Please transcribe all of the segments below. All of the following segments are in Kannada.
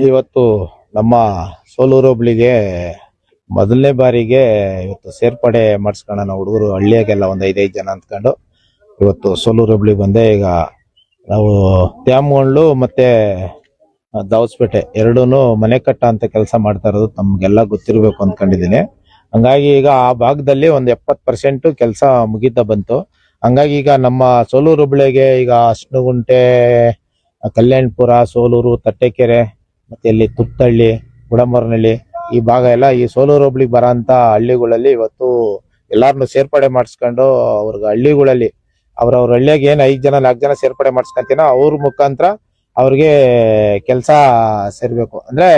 ಇವತ್ತು ನಮ್ಮ ಸೋಲೂರು ಹೋಬಳಿಗೆ ಮೊದಲನೇ ಬಾರಿಗೆ ಇವತ್ತು ಸೇರ್ಪಡೆ ಮಾಡಿಸ್ಕೊಳ್ಳೋಣ ಹುಡುಗರು ಹಳ್ಳಿಯಾಗೆಲ್ಲ ಒಂದು 5 ಜನ ಅಂದ್ಕೊಂಡು ಇವತ್ತು ಸೋಲೂರು ಹೋಬಳಿಗೆ ಬಂದೆ. ಈಗ ನಾವು ತ್ಯಾಮಗೊಂಡ್ಲು ಮತ್ತೆ ದಾವಸ್ಪೇಟೆ ಎರಡೂನು ಮನೆ ಕಟ್ಟ ಅಂತ ಕೆಲಸ ಮಾಡ್ತಾ ಇರೋದು ತಮ್ಗೆಲ್ಲ ಗೊತ್ತಿರಬೇಕು ಅಂದ್ಕೊಂಡಿದ್ದೀನಿ. ಹಂಗಾಗಿ ಈಗ ಆ ಭಾಗದಲ್ಲಿ ಒಂದು 70% ಕೆಲಸ ಮುಗಿತಾ ಬಂತು. ಹಂಗಾಗಿ ಈಗ ನಮ್ಮ ಸೋಲೂರು ಹೋಬಳಿಗೆ ಈಗ ಅಶ್ನಗುಂಟೆ, ಕಲ್ಯಾಣಪುರ, ಸೋಲೂರು, ತಟ್ಟೆಕೆರೆ, ಮತ್ತೆ ಇಲ್ಲಿ ತುತ್ತಹಳ್ಳಿ, ಗುಡಮರನಹಳ್ಳಿ ಈ ಭಾಗ ಎಲ್ಲ ಈ ಸೋಲೂರು ಹೋಬಳಿಗೆ ಬರೋಂತ ಹಳ್ಳಿಗಳಲ್ಲಿ ಇವತ್ತು ಎಲ್ಲಾರನ್ನು ಸೇರ್ಪಡೆ ಮಾಡಿಸ್ಕೊಂಡು ಅವ್ರಿಗೆ ಹಳ್ಳಿಗಳಲ್ಲಿ ಅವ್ರವ್ರ ಹಳ್ಳಿಯಾಗ ಏನ್ 5 ಜನ 4 ಜನ ಸೇರ್ಪಡೆ ಮಾಡಿಸ್ಕೊಂತೀನೋ ಅವ್ರ ಮುಖಾಂತರ ಅವ್ರಿಗೆ ಕೆಲಸ ಸೇರ್ಬೇಕು. ಅಂದ್ರೆ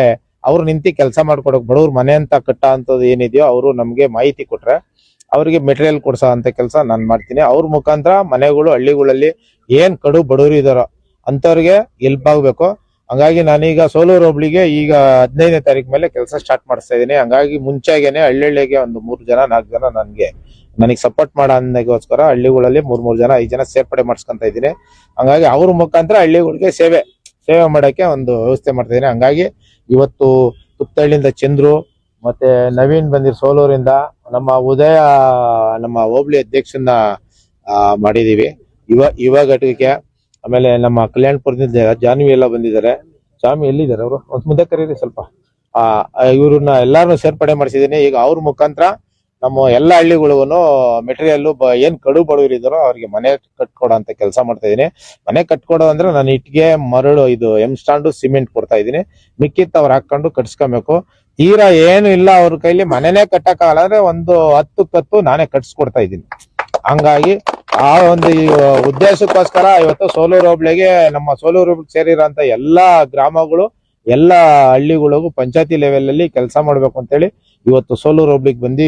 ಅವ್ರು ನಿಂತು ಕೆಲಸ ಮಾಡ್ಕೊಡಕ್ ಬಡವ್ರ ಮನೆ ಅಂತ ಕಟ್ಟ ಅಂತದ್ದು ಏನಿದೆಯೋ ಅವರು ನಮ್ಗೆ ಮಾಹಿತಿ ಕೊಟ್ರೆ ಅವ್ರಿಗೆ ಮೆಟೀರಿಯಲ್ ಕೊಡ್ಸೋ ಅಂತ ಕೆಲಸ ನಾನು ಮಾಡ್ತೀನಿ. ಅವ್ರ ಮುಖಾಂತರ ಮನೆಗಳು ಹಳ್ಳಿಗಳಲ್ಲಿ ಏನ್ ಕಡು ಬಡವರು ಇದಾರೋ ಅಂತವ್ರಿಗೆ ಹೆಲ್ಪ್ ಆಗ್ಬೇಕು. ಹಂಗಾಗಿ ನಾನೀಗ ಸೋಲೂರು ಹೋಬಳಿಗೆ ಈಗ 15ನೇ ತಾರೀಕು ಮೇಲೆ ಕೆಲಸ ಸ್ಟಾರ್ಟ್ ಮಾಡಿಸ್ತಾ ಇದ್ದೀನಿ. ಹಂಗಾಗಿ ಮುಂಚೆಗೇನೆ ಹಳ್ಳಿಗೆ ಒಂದು 3 ಜನ 4 ಜನ ನನಗೆ ಸಪೋರ್ಟ್ ಮಾಡೋ ಅನ್ನಗೋಸ್ಕರ ಹಳ್ಳಿಗಳಲ್ಲಿ 3 ಜನ 5 ಜನ ಸೇರ್ಪಡೆ ಮಾಡಿಸ್ಕೊಂತ ಇದ್ದೀನಿ. ಹಂಗಾಗಿ ಅವ್ರ ಮುಖಾಂತರ ಹಳ್ಳಿಗಳಿಗೆ ಸೇವೆ ಮಾಡಕ್ಕೆ ಒಂದು ವ್ಯವಸ್ಥೆ ಮಾಡ್ತಾ ಇದ್ದೀನಿ. ಹಂಗಾಗಿ ಇವತ್ತು ತುತ್ತಹಳ್ಳಿಯಿಂದ ಚಂದ್ರು ಮತ್ತೆ ನವೀನ್ ಬಂದಿರ್ ಸೋಲೂರಿಂದ ನಮ್ಮ ಉದಯ ನಮ್ಮ ಹೋಬಳಿ ಅಧ್ಯಕ್ಷನ ಮಾಡಿದೀವಿ ಯುವ ಘಟಕಕ್ಕೆ. ಆಮೇಲೆ ನಮ್ಮ ಕಲ್ಯಾಣಪುರದಿಂದ ಜಾನ್ವಿ ಎಲ್ಲ ಬಂದಿದ್ದಾರೆ. ಜಾನ್ವಿ ಎಲ್ಲಿದ್ದಾರೆ ಅವರು? ಒಂದ್ ಮುಂದೆ ಕರೀರಿ ಸ್ವಲ್ಪ. ಇವ್ರನ್ನ ಎಲ್ಲಾರನ್ನು ಸೇರ್ಪಡೆ ಮಾಡಿಸಿದೀನಿ. ಈಗ ಅವ್ರ ಮುಖಾಂತರ ನಮ್ಮ ಎಲ್ಲ ಹಳ್ಳಿಗಳಿಗೂ ಮೆಟೀರಿಯಲ್ ಏನ್ ಕಡು ಬಡವರು ಇದಾರೋ ಅವ್ರಿಗೆ ಮನೆ ಕಟ್ಕೊಡೋ ಅಂತ ಕೆಲಸ ಮಾಡ್ತಾ ಇದೀನಿ. ಮನೆ ಕಟ್ಕೊಡೋ ಅಂದ್ರೆ ನಾನು ಇಟ್ಟಿಗೆ, ಮರಳು, ಇದು ಎಮ್ಸ್ಟಾಂಡು, ಸಿಮೆಂಟ್ ಕೊಡ್ತಾ ಇದೀನಿ. ಮಿಕ್ಕಿತ್ ಅವ್ರು ಹಾಕೊಂಡು ಕಟ್ಸ್ಕೊಬೇಕು. ತೀರಾ ಏನು ಇಲ್ಲ ಅವ್ರ ಕೈಲಿ ಮನೆನೇ ಕಟ್ಟಕ್ಕಾಗಲ್ಲ ಅಂದ್ರೆ ಒಂದು 10 ಕತ್ತು ನಾನೇ ಕಟ್ಸ್ಕೊಡ್ತಾ ಇದ್ದೀನಿ. ಹಂಗಾಗಿ ಆ ಒಂದು ಉದ್ದೇಶಕ್ಕೋಸ್ಕರ ಇವತ್ತು ಸೋಲೂರು ಹೋಬಳಿಗೆ ನಮ್ಮ ಸೋಲೂರು ಹೋಬಳಿಗೆ ಸೇರಿರೋಂತ ಎಲ್ಲಾ ಗ್ರಾಮಗಳು ಎಲ್ಲಾ ಹಳ್ಳಿಗಳಿಗೂ ಪಂಚಾಯತಿ ಲೆವೆಲ್ ಅಲ್ಲಿ ಕೆಲಸ ಮಾಡ್ಬೇಕು ಅಂತೇಳಿ ಇವತ್ತು ಸೋಲೂರು ಹೋಬಳಿಗೆ ಬಂದು